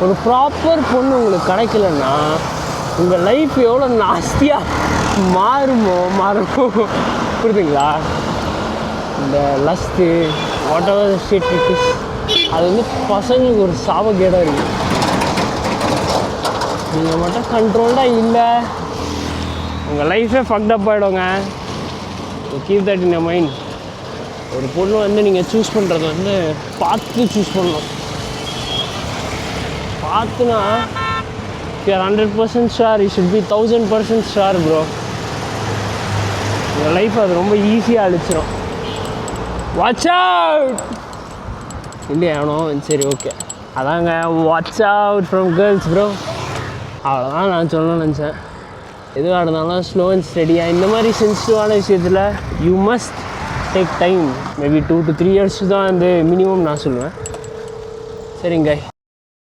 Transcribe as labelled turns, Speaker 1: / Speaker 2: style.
Speaker 1: ஒரு ப்ராப்பர் பொண்ணு உங்களுக்கு கிடைக்கலன்னா உங்கள் லைஃப் எவ்வளோ நாஸ்தியாக மாறுமோ புரியுதுங்களா? இந்த lust what ever shit it is, அது வந்து பசங்களுக்கு ஒரு சாபக்கேடாக இருக்குது. நீங்கள் மட்டும் கண்ட்ரோல்டாக இல்லை, உங்கள் லைஃபே ஃபக்ட் ஆகிடுங்க. Keep that in your mind. ஒரு பொண்ணு வந்து நீங்கள் சூஸ் பண்ணுறது வந்து பார்த்து சூஸ் பண்ணணும். பார்த்துனா you are 100% sure, you should be 1000% sure bro. உங்கள் லைஃப் அது ரொம்ப ஈஸியாக அழிச்சிடும். வாட்ச் அவுட் இல்லையா? சரி ஓகே, அதாங்க watch out from girls bro. அவ்வளோதான் நான் சொல்லணும்னு நினச்சேன். எதுவாக இருந்தாலும் ஸ்லோ அண்ட் ஸ்டடியாக இந்த மாதிரி சென்சிட்டிவான விஷயத்தில் you must take time. Maybe 2 to 3 years தான் வந்து மினிமம் நான் சொல்லுவேன். சரிங்க.